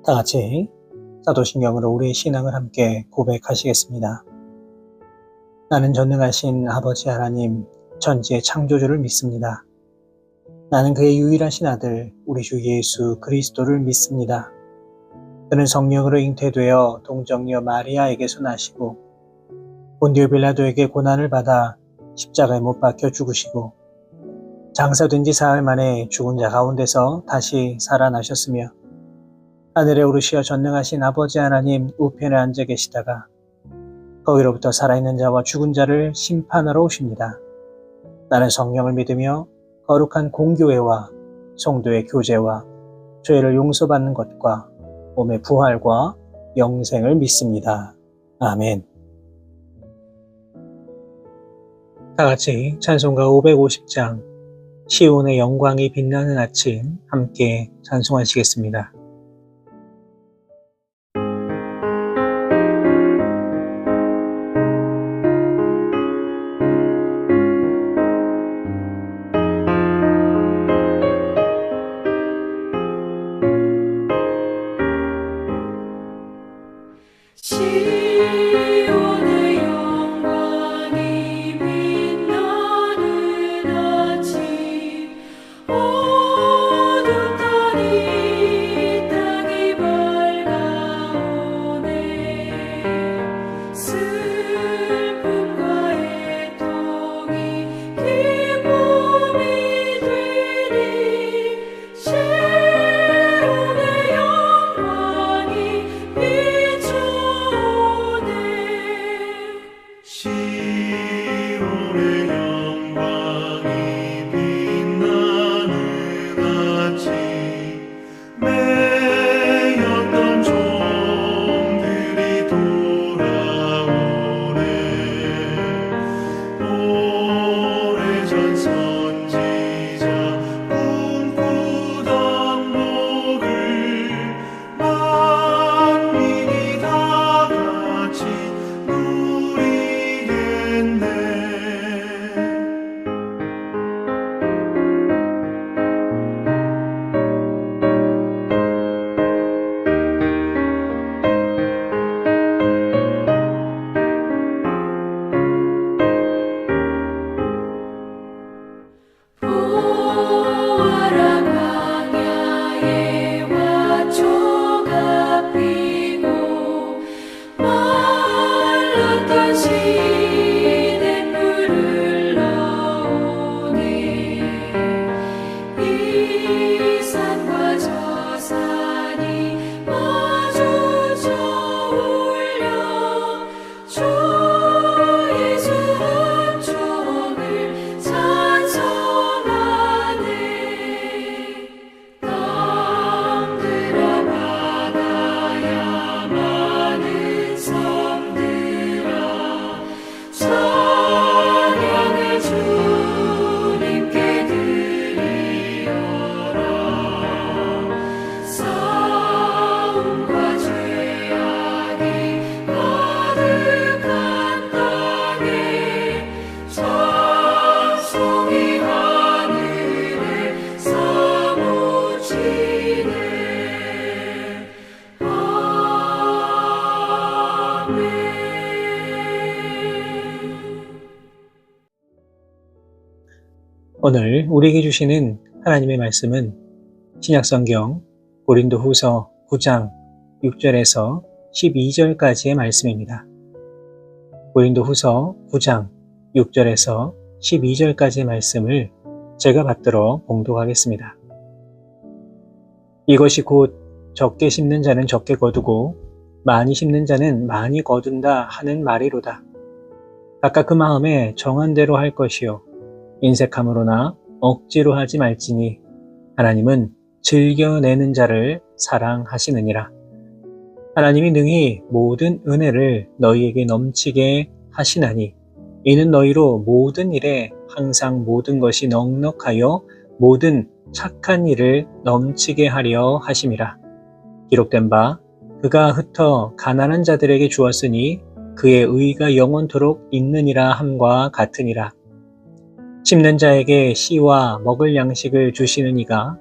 다 같이 사도신경으로 우리의 신앙을 함께 고백하시겠습니다. 나는 전능하신 아버지 하나님, 천지의 창조주를 믿습니다. 나는 그의 유일하신 아들, 우리 주 예수 그리스도를 믿습니다. 그는 성령으로 잉태되어 동정녀 마리아에게서 나시고 본디오 빌라도에게 고난을 받아 십자가에 못 박혀 죽으시고 장사된 지 사흘 만에 죽은 자 가운데서 다시 살아나셨으며 하늘에 오르시어 전능하신 아버지 하나님 우편에 앉아 계시다가 거기로부터 살아있는 자와 죽은 자를 심판하러 오십니다. 나는 성령을 믿으며 거룩한 공교회와 성도의 교제와 죄를 용서받는 것과 몸의 부활과 영생을 믿습니다. 아멘. 다 같이 찬송가 550장 시온의 영광이 빛나는 아침 함께 찬송하시겠습니다. 시온의 영광이 빛나는 아침 어둡던 이 땅이 밝아오네 슬픔과 애통이 기쁨이 되니 시온의 영광이 시온의 영광이 빛나는 아침 매였던 종들이 돌아오네 오래전 선지자 꿈꾸던 복을 만민이 다 같이 누리겠네 보아라 광야에 화초가 피고 말랐던 시냇물을 넣으네 이 산과 저 산이 마주쳐 울려 주 예수 은총을 찬송하네 땅들아 바다야 많은 섬들아 찬양을 주님께 드리어라 싸움과 죄악이 가득한 땅에 찬송이 하늘에 사무치네 아멘. 오늘 우리에게 주시는 하나님의 말씀은 신약성경 고린도후서 9장 6절에서 12절까지의 말씀입니다. 고린도후서 9장 6절에서 12절까지의 말씀을 제가 받들어 봉독하겠습니다. 이것이 곧 적게 심는 자는 적게 거두고 많이 심는 자는 많이 거둔다 하는 말이로다. 각각 그 마음에 정한 대로 할 것이요 인색함으로나 억지로 하지 말지니 하나님은 즐겨내는 자를 사랑하시느니라. 하나님이 능히 모든 은혜를 너희에게 넘치게 하시나니 이는 너희로 모든 일에 항상 모든 것이 넉넉하여 모든 착한 일을 넘치게 하려 하심이라. 기록된 바 그가 흩어 가난한 자들에게 주었으니 그의 의가 영원토록 있느니라 함과 같으니라. 심는 자에게 씨와 먹을 양식을 주시는 이가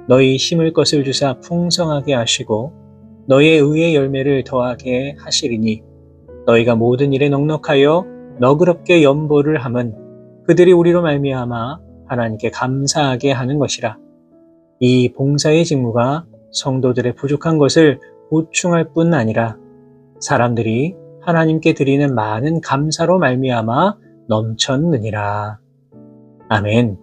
너희 심을 것을 주사 풍성하게 하시고 너희의 의의 열매를 더하게 하시리니 너희가 모든 일에 넉넉하여 너그럽게 연보를 함은 그들이 우리로 말미암아 하나님께 감사하게 하는 것이라. 이 봉사의 직무가 성도들의 부족한 것을 보충할 뿐 아니라 사람들이 하나님께 드리는 많은 감사로 말미암아 넘쳤느니라. 아멘.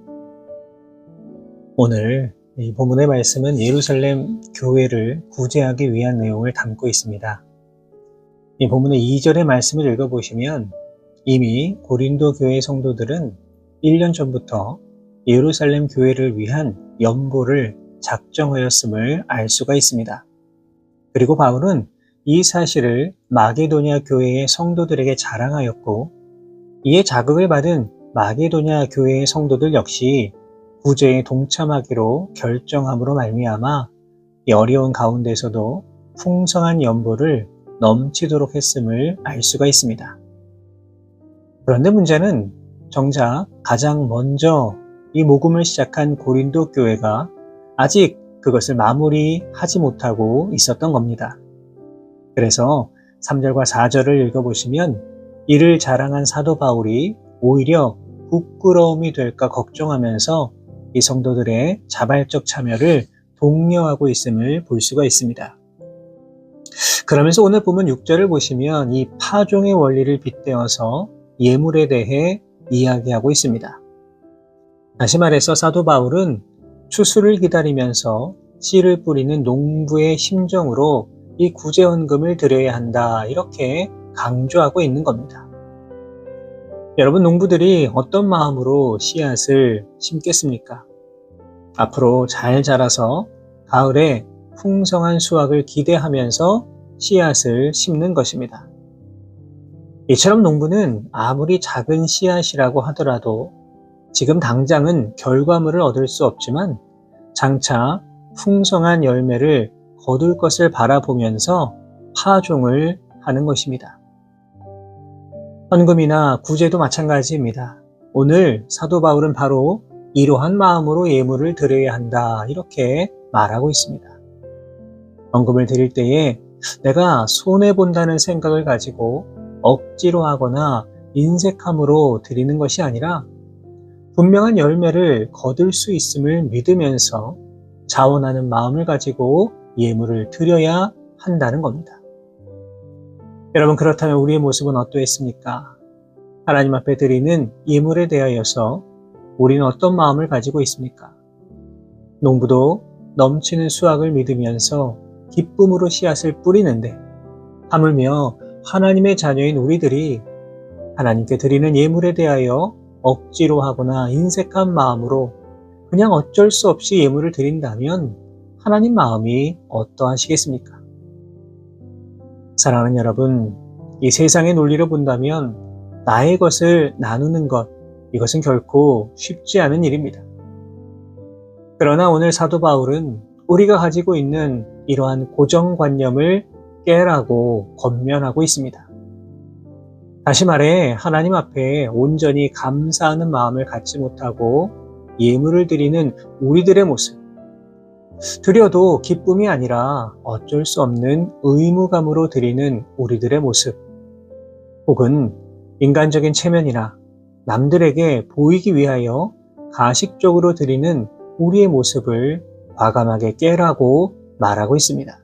오늘 이 본문의 말씀은 예루살렘 교회를 구제하기 위한 내용을 담고 있습니다. 이 본문의 2절의 말씀을 읽어보시면 이미 고린도 교회 성도들은 1년 전부터 예루살렘 교회를 위한 연보를 작정하였음을 알 수가 있습니다. 그리고 바울은 이 사실을 마게도냐 교회의 성도들에게 자랑하였고 이에 자극을 받은 마게도냐 교회의 성도들 역시 구제에 동참하기로 결정함으로 말미암아 이 어려운 가운데서도 풍성한 연보를 넘치도록 했음을 알 수가 있습니다. 그런데 문제는 정작 가장 먼저 이 모금을 시작한 고린도 교회가 아직 그것을 마무리하지 못하고 있었던 겁니다. 그래서 3절과 4절을 읽어보시면 이를 자랑한 사도 바울이 오히려 부끄러움이 될까 걱정하면서 이 성도들의 자발적 참여를 독려하고 있음을 볼 수가 있습니다. 그러면서 오늘 본문 6절을 보시면 이 파종의 원리를 빗대어서 예물에 대해 이야기하고 있습니다. 다시 말해서 사도 바울은 추수를 기다리면서 씨를 뿌리는 농부의 심정으로 이 구제헌금을 드려야 한다 이렇게 강조하고 있는 겁니다. 여러분, 농부들이 어떤 마음으로 씨앗을 심겠습니까? 앞으로 잘 자라서 가을에 풍성한 수확을 기대하면서 씨앗을 심는 것입니다. 이처럼 농부는 아무리 작은 씨앗이라고 하더라도 지금 당장은 결과물을 얻을 수 없지만 장차 풍성한 열매를 거둘 것을 바라보면서 파종을 하는 것입니다. 헌금이나 구제도 마찬가지입니다. 오늘 사도 바울은 바로 이러한 마음으로 예물을 드려야 한다 이렇게 말하고 있습니다. 헌금을 드릴 때에 내가 손해본다는 생각을 가지고 억지로 하거나 인색함으로 드리는 것이 아니라 분명한 열매를 거둘 수 있음을 믿으면서 자원하는 마음을 가지고 예물을 드려야 한다는 겁니다. 여러분, 그렇다면 우리의 모습은 어떠했습니까? 하나님 앞에 드리는 예물에 대하여서 우리는 어떤 마음을 가지고 있습니까? 농부도 넘치는 수확을 믿으면서 기쁨으로 씨앗을 뿌리는데 하물며 하나님의 자녀인 우리들이 하나님께 드리는 예물에 대하여 억지로 하거나 인색한 마음으로 그냥 어쩔 수 없이 예물을 드린다면 하나님 마음이 어떠하시겠습니까? 사랑하는 여러분, 이 세상의 논리로 본다면 나의 것을 나누는 것, 이것은 결코 쉽지 않은 일입니다. 그러나 오늘 사도 바울은 우리가 가지고 있는 이러한 고정관념을 깨라고 권면하고 있습니다. 다시 말해 하나님 앞에 온전히 감사하는 마음을 갖지 못하고 예물을 드리는 우리들의 모습, 드려도 기쁨이 아니라 어쩔 수 없는 의무감으로 드리는 우리들의 모습, 혹은 인간적인 체면이나 남들에게 보이기 위하여 가식적으로 드리는 우리의 모습을 과감하게 깨라고 말하고 있습니다.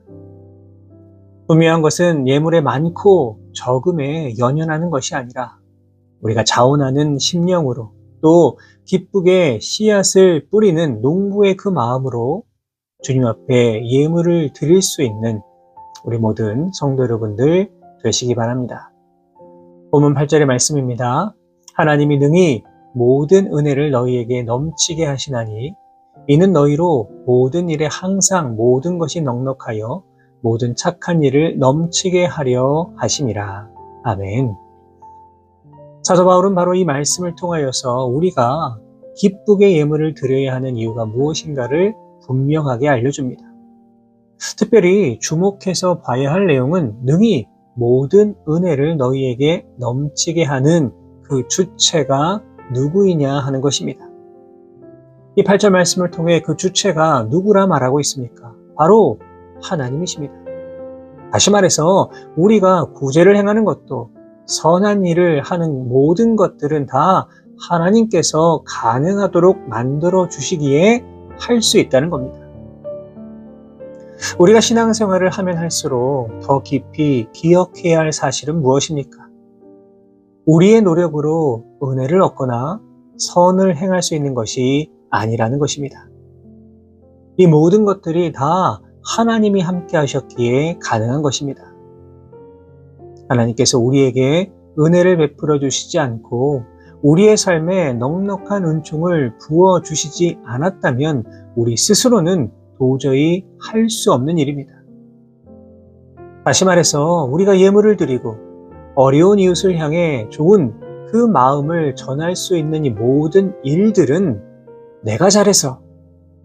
분명한 것은 예물의 많고 적음에 연연하는 것이 아니라 우리가 자원하는 심령으로 또 기쁘게 씨앗을 뿌리는 농부의 그 마음으로 주님 앞에 예물을 드릴 수 있는 우리 모든 성도 여러분들 되시기 바랍니다. 본문 8절의 말씀입니다. 하나님이 능히 모든 은혜를 너희에게 넘치게 하시나니 이는 너희로 모든 일에 항상 모든 것이 넉넉하여 모든 착한 일을 넘치게 하려 하심이라. 아멘. 사도 바울은 바로 이 말씀을 통하여서 우리가 기쁘게 예물을 드려야 하는 이유가 무엇인가를 분명하게 알려줍니다. 특별히 주목해서 봐야 할 내용은 능히 모든 은혜를 너희에게 넘치게 하는 그 주체가 누구이냐 하는 것입니다. 이 8절 말씀을 통해 그 주체가 누구라 말하고 있습니까? 바로 하나님이십니다. 다시 말해서 우리가 구제를 행하는 것도 선한 일을 하는 모든 것들은 다 하나님께서 가능하도록 만들어 주시기에 할 수 있다는 겁니다. 우리가 신앙생활을 하면 할수록 더 깊이 기억해야 할 사실은 무엇입니까? 우리의 노력으로 은혜를 얻거나 선을 행할 수 있는 것이 아니라는 것입니다. 이 모든 것들이 다 하나님이 함께 하셨기에 가능한 것입니다. 하나님께서 우리에게 은혜를 베풀어 주시지 않고 우리의 삶에 넉넉한 은총을 부어 주시지 않았다면 우리 스스로는 도저히 할 수 없는 일입니다. 다시 말해서 우리가 예물을 드리고 어려운 이웃을 향해 좋은 그 마음을 전할 수 있는 이 모든 일들은 내가 잘해서,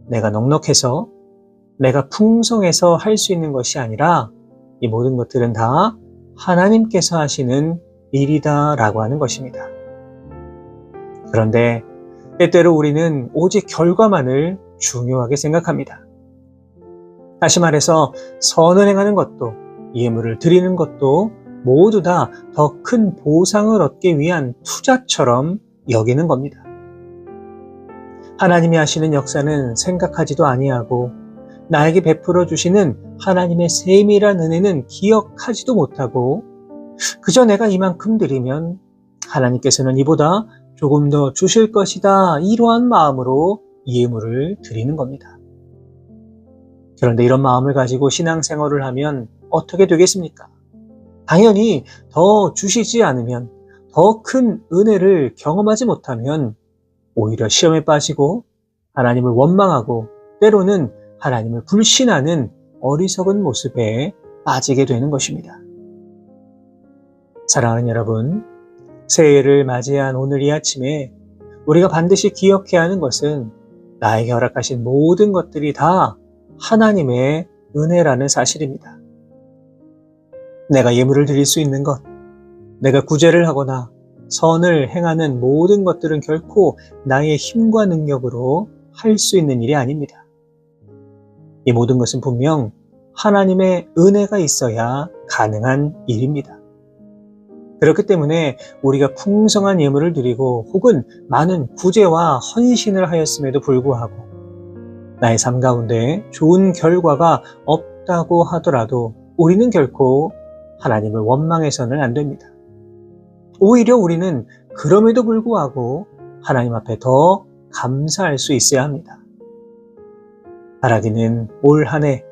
내가 넉넉해서, 내가 풍성해서 할 수 있는 것이 아니라 이 모든 것들은 다 하나님께서 하시는 일이다라고 하는 것입니다. 그런데 때때로 우리는 오직 결과만을 중요하게 생각합니다. 다시 말해서 선을 행하는 것도 예물을 드리는 것도 모두 다 더 큰 보상을 얻기 위한 투자처럼 여기는 겁니다. 하나님이 하시는 역사는 생각하지도 아니하고 나에게 베풀어 주시는 하나님의 세밀한 은혜는 기억하지도 못하고 그저 내가 이만큼 드리면 하나님께서는 이보다 조금 더 주실 것이다 이러한 마음으로 예물을 드리는 겁니다. 그런데 이런 마음을 가지고 신앙생활을 하면 어떻게 되겠습니까? 당연히 더 주시지 않으면, 더 큰 은혜를 경험하지 못하면 오히려 시험에 빠지고 하나님을 원망하고 때로는 하나님을 불신하는 어리석은 모습에 빠지게 되는 것입니다. 사랑하는 여러분, 새해를 맞이한 오늘 이 아침에 우리가 반드시 기억해야 하는 것은 나에게 허락하신 모든 것들이 다 하나님의 은혜라는 사실입니다. 내가 예물을 드릴 수 있는 것, 내가 구제를 하거나 선을 행하는 모든 것들은 결코 나의 힘과 능력으로 할 수 있는 일이 아닙니다. 이 모든 것은 분명 하나님의 은혜가 있어야 가능한 일입니다. 그렇기 때문에 우리가 풍성한 예물을 드리고 혹은 많은 구제와 헌신을 하였음에도 불구하고 나의 삶 가운데 좋은 결과가 없다고 하더라도 우리는 결코 하나님을 원망해서는 안 됩니다. 오히려 우리는 그럼에도 불구하고 하나님 앞에 더 감사할 수 있어야 합니다. 바라기는 올 한 해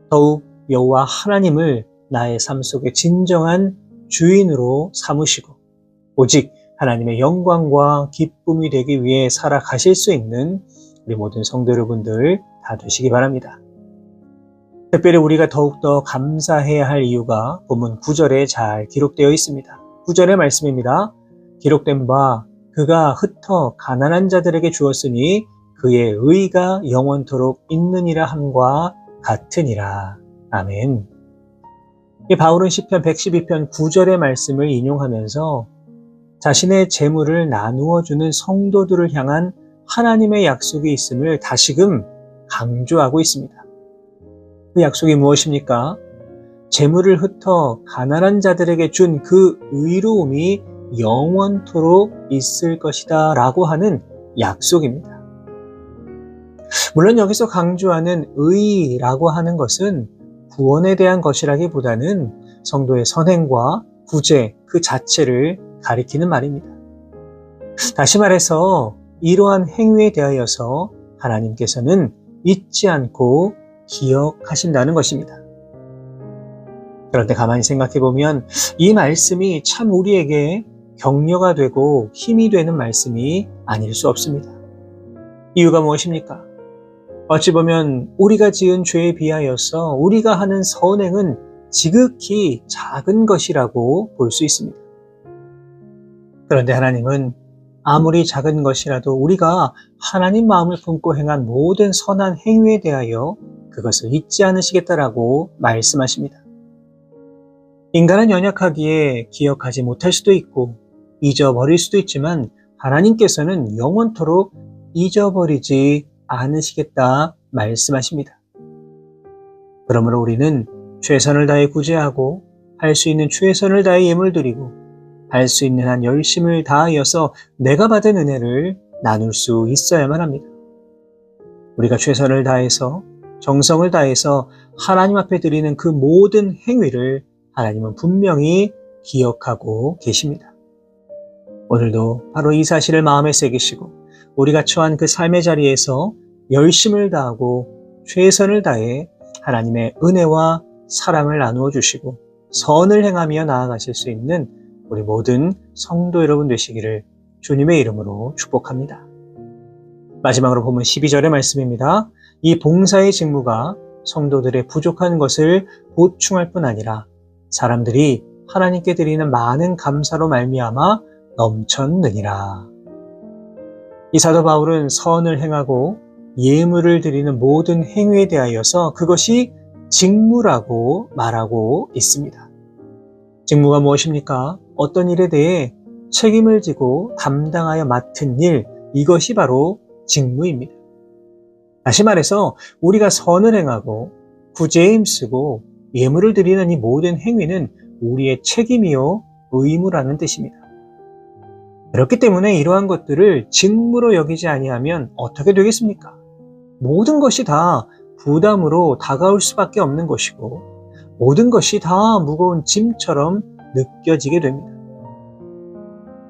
더욱 여호와 하나님을 나의 삶 속에 진정한 주인으로 삼으시고 오직 하나님의 영광과 기쁨이 되기 위해 살아가실 수 있는 우리 모든 성도 여러분들 다 되시기 바랍니다. 특별히 우리가 더욱더 감사해야 할 이유가 본문 9절에 잘 기록되어 있습니다. 9절의 말씀입니다. 기록된 바 그가 흩어 가난한 자들에게 주었으니 그의 의가 영원토록 있느니라 함과 같으니라. 아멘. 바울은 시편 112편 9절의 말씀을 인용하면서 자신의 재물을 나누어 주는 성도들을 향한 하나님의 약속이 있음을 다시금 강조하고 있습니다. 그 약속이 무엇입니까? 재물을 흩어 가난한 자들에게 준 그 의로움이 영원토록 있을 것이다 라고 하는 약속입니다. 물론 여기서 강조하는 의라고 하는 것은 구원에 대한 것이라기보다는 성도의 선행과 구제 그 자체를 가리키는 말입니다. 다시 말해서 이러한 행위에 대하여서 하나님께서는 잊지 않고 기억하신다는 것입니다. 그런데 가만히 생각해 보면 이 말씀이 참 우리에게 격려가 되고 힘이 되는 말씀이 아닐 수 없습니다. 이유가 무엇입니까? 어찌 보면 우리가 지은 죄에 비하여서 우리가 하는 선행은 지극히 작은 것이라고 볼 수 있습니다. 그런데 하나님은 아무리 작은 것이라도 우리가 하나님 마음을 품고 행한 모든 선한 행위에 대하여 그것을 잊지 않으시겠다라고 말씀하십니다. 인간은 연약하기에 기억하지 못할 수도 있고 잊어버릴 수도 있지만 하나님께서는 영원토록 잊어버리지 않으시겠다 말씀하십니다. 그러므로 우리는 최선을 다해 구제하고 할 수 있는 최선을 다해 예물 드리고 할 수 있는 한 열심을 다하여서 내가 받은 은혜를 나눌 수 있어야만 합니다. 우리가 최선을 다해서 정성을 다해서 하나님 앞에 드리는 그 모든 행위를 하나님은 분명히 기억하고 계십니다. 오늘도 바로 이 사실을 마음에 새기시고 우리가 처한 그 삶의 자리에서 열심을 다하고 최선을 다해 하나님의 은혜와 사랑을 나누어 주시고 선을 행하며 나아가실 수 있는 우리 모든 성도 여러분 되시기를 주님의 이름으로 축복합니다. 마지막으로 보면 12절의 말씀입니다. 이 봉사의 직무가 성도들의 부족한 것을 보충할 뿐 아니라 사람들이 하나님께 드리는 많은 감사로 말미암아 넘쳤느니라. 이 사도 바울은 선을 행하고 예물을 드리는 모든 행위에 대하여서 그것이 직무라고 말하고 있습니다. 직무가 무엇입니까? 어떤 일에 대해 책임을 지고 담당하여 맡은 일, 이것이 바로 직무입니다. 다시 말해서 우리가 선을 행하고 구제에 힘쓰고 예물을 드리는 이 모든 행위는 우리의 책임이요 의무라는 뜻입니다. 그렇기 때문에 이러한 것들을 직무로 여기지 아니하면 어떻게 되겠습니까? 모든 것이 다 부담으로 다가올 수밖에 없는 것이고 모든 것이 다 무거운 짐처럼 느껴지게 됩니다.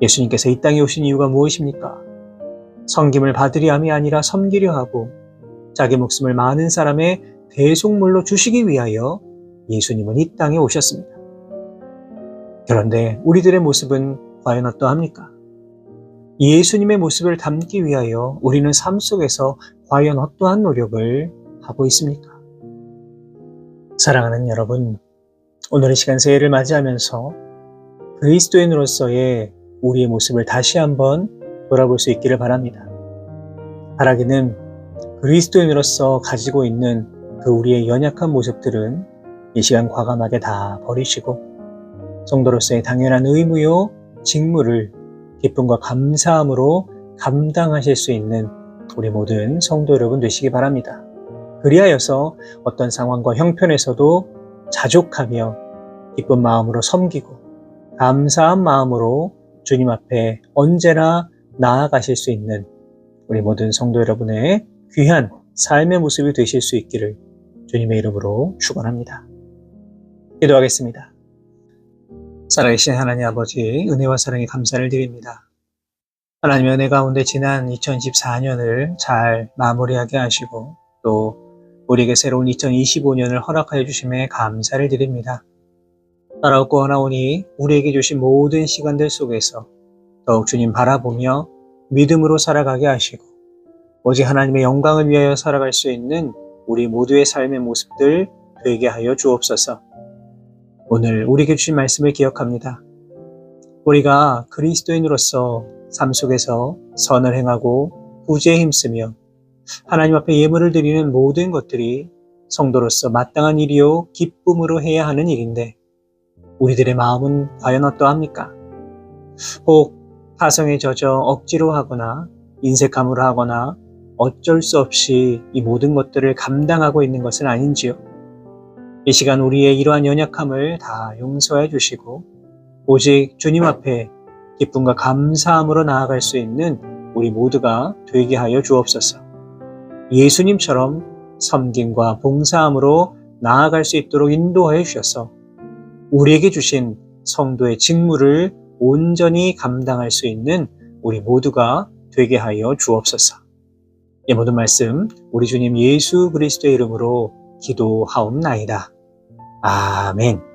예수님께서 이 땅에 오신 이유가 무엇입니까? 섬김을 받으려 함이 아니라 섬기려 하고 자기 목숨을 많은 사람의 대속물로 주시기 위하여 예수님은 이 땅에 오셨습니다. 그런데 우리들의 모습은 과연 어떠합니까? 예수님의 모습을 담기 위하여 우리는 삶 속에서 과연 어떠한 노력을 하고 있습니까? 사랑하는 여러분, 오늘 이 시간 새해를 맞이하면서 그리스도인으로서의 우리의 모습을 다시 한번 돌아볼 수 있기를 바랍니다. 바라기는 그리스도인으로서 가지고 있는 그 우리의 연약한 모습들은 이 시간 과감하게 다 버리시고 성도로서의 당연한 의무요 직무를 기쁨과 감사함으로 감당하실 수 있는 우리 모든 성도 여러분 되시기 바랍니다. 그리하여서 어떤 상황과 형편에서도 자족하며 기쁜 마음으로 섬기고 감사한 마음으로 주님 앞에 언제나 나아가실 수 있는 우리 모든 성도 여러분의 귀한 삶의 모습이 되실 수 있기를 주님의 이름으로 축원합니다. 기도하겠습니다. 살아계신 하나님 아버지, 은혜와 사랑에 감사를 드립니다. 하나님의 은혜 가운데 지난 2024년을 잘 마무리하게 하시고 또 우리에게 새로운 2025년을 허락하여 주심에 감사를 드립니다. 따라오고 하나오니 우리에게 주신 모든 시간들 속에서 더욱 주님 바라보며 믿음으로 살아가게 하시고 오직 하나님의 영광을 위하여 살아갈 수 있는 우리 모두의 삶의 모습들 되게 하여 주옵소서. 오늘 우리에게 주신 말씀을 기억합니다. 우리가 그리스도인으로서 삶 속에서 선을 행하고 구제에 힘쓰며 하나님 앞에 예물을 드리는 모든 것들이 성도로서 마땅한 일이요 기쁨으로 해야 하는 일인데 우리들의 마음은 과연 어떠합니까? 혹 타성에 젖어 억지로 하거나 인색함으로 하거나 어쩔 수 없이 이 모든 것들을 감당하고 있는 것은 아닌지요? 이 시간 우리의 이러한 연약함을 다 용서해 주시고 오직 주님 앞에 기쁨과 감사함으로 나아갈 수 있는 우리 모두가 되게 하여 주옵소서. 예수님처럼 섬김과 봉사함으로 나아갈 수 있도록 인도하여 주셔서 우리에게 주신 성도의 직무를 온전히 감당할 수 있는 우리 모두가 되게 하여 주옵소서. 이 모든 말씀 우리 주님 예수 그리스도의 이름으로 기도하옵나이다. 아멘.